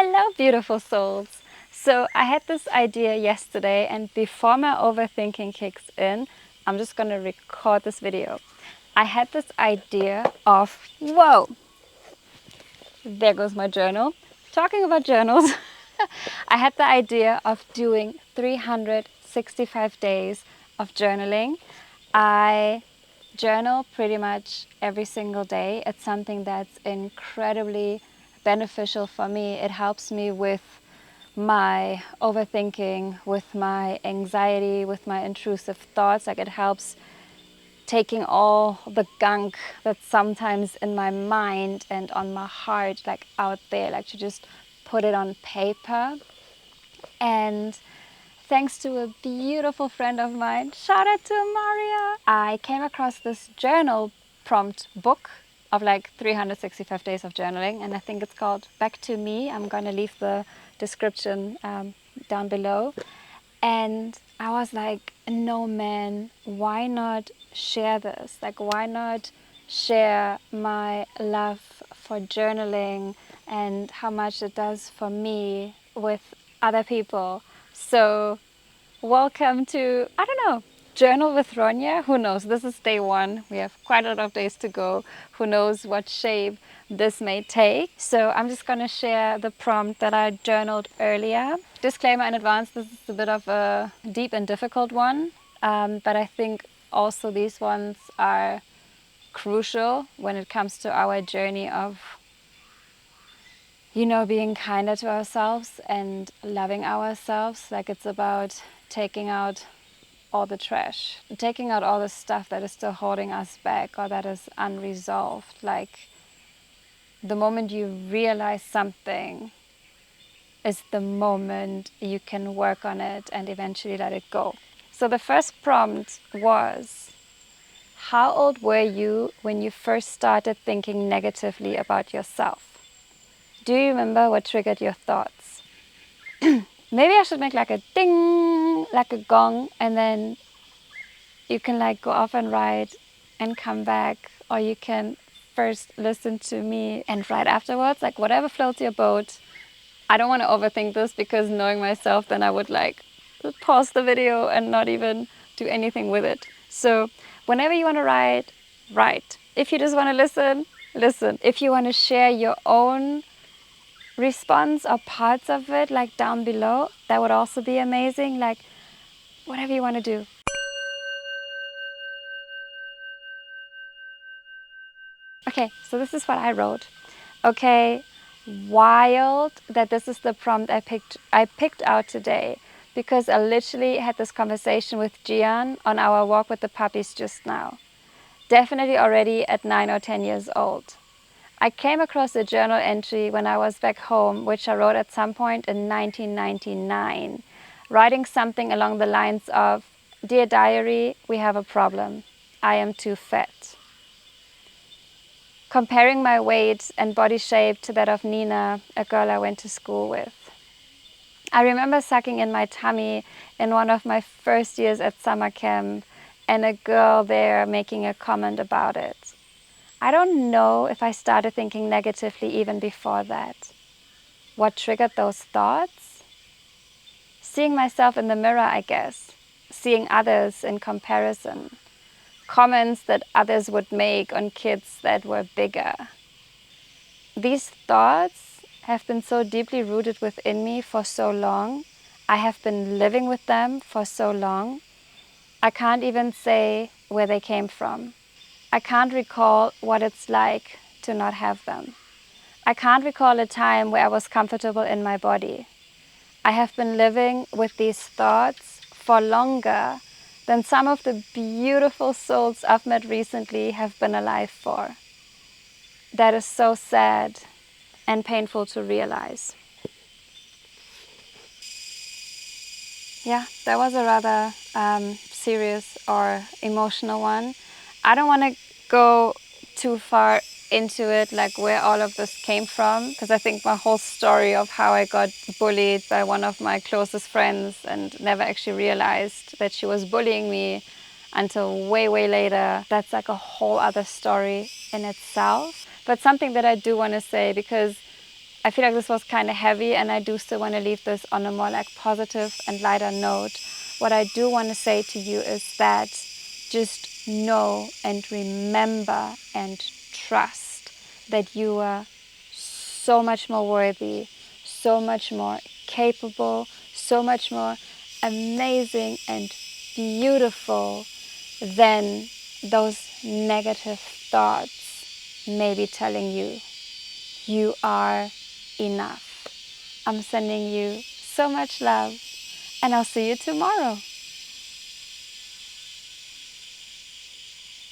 Hello, beautiful souls. So I had this idea yesterday, and before my overthinking kicks in, I'm just gonna record this video. I had this idea of, whoa, there goes my journal. Talking about journals, I had the idea of doing 365 days of journaling. I journal pretty much every single day. It's something that's incredibly beneficial for me. It helps me with my overthinking, with my anxiety, with my intrusive thoughts. Like, it helps taking all the gunk that's sometimes in my mind and on my heart, like out there, like to just put it on paper. And thanks to a beautiful friend of mine, shout out to Maria, I came across this journal prompt book of like 365 days of journaling, and I think it's called Back to Me. I'm going to leave the description down below. And I was like, no man, why not share this? Like, why not share my love for journaling and how much it does for me with other people? So welcome to, I don't know, Journal with Ronja. Who knows? This is day one. We have quite a lot of days to go. Who knows what shape this may take? So I'm just going to share the prompt that I journaled earlier. Disclaimer in advance, this is a bit of a deep and difficult one. But I think also these ones are crucial when it comes to our journey of, you know, being kinder to ourselves and loving ourselves. Like, it's about taking out all the trash, taking out all the stuff that is still holding us back or that is unresolved. Like, the moment you realize something is the moment you can work on it and eventually let it go. So the first prompt was, how old were you when you first started thinking negatively about yourself? Do you remember what triggered your thoughts? Maybe I should make like a ding, like a gong, and then you can like go off and write and come back, or you can first listen to me and write afterwards, like whatever floats your boat. I don't want to overthink this, because knowing myself, then I would like pause the video and not even do anything with it. So whenever you want to write, write. If you just want to listen, listen. If you want to share your own response or parts of it, like down below, that would also be amazing. Like, whatever you want to do. Okay, so this is what I wrote. Okay, wild that this is the prompt I picked out today, because I literally had this conversation with Gian on our walk with the puppies just now. Definitely already at 9 or 10 years old. I came across a journal entry when I was back home, which I wrote at some point in 1999, writing something along the lines of, "Dear diary, we have a problem. I am too fat." Comparing my weight and body shape to that of Nina, a girl I went to school with. I remember sucking in my tummy in one of my first years at summer camp, and a girl there making a comment about it. I don't know if I started thinking negatively even before that. What triggered those thoughts? Seeing myself in the mirror, I guess. Seeing others in comparison. Comments that others would make on kids that were bigger. These thoughts have been so deeply rooted within me for so long. I have been living with them for so long. I can't even say where they came from. I can't recall what it's like to not have them. I can't recall a time where I was comfortable in my body. I have been living with these thoughts for longer than some of the beautiful souls I've met recently have been alive for. That is so sad and painful to realize. Yeah, that was a rather serious or emotional one. I don't want to go too far into it, like where all of this came from, because I think my whole story of how I got bullied by one of my closest friends and never actually realized that she was bullying me until way, way later, that's like a whole other story in itself. But something that I do want to say, because I feel like this was kind of heavy, and I do still want to leave this on a more like positive and lighter note. What I do want to say to you is that just know and remember and trust that you are so much more worthy, so much more capable, so much more amazing and beautiful than those negative thoughts may be telling you. You are enough. I'm sending you so much love, and I'll see you tomorrow.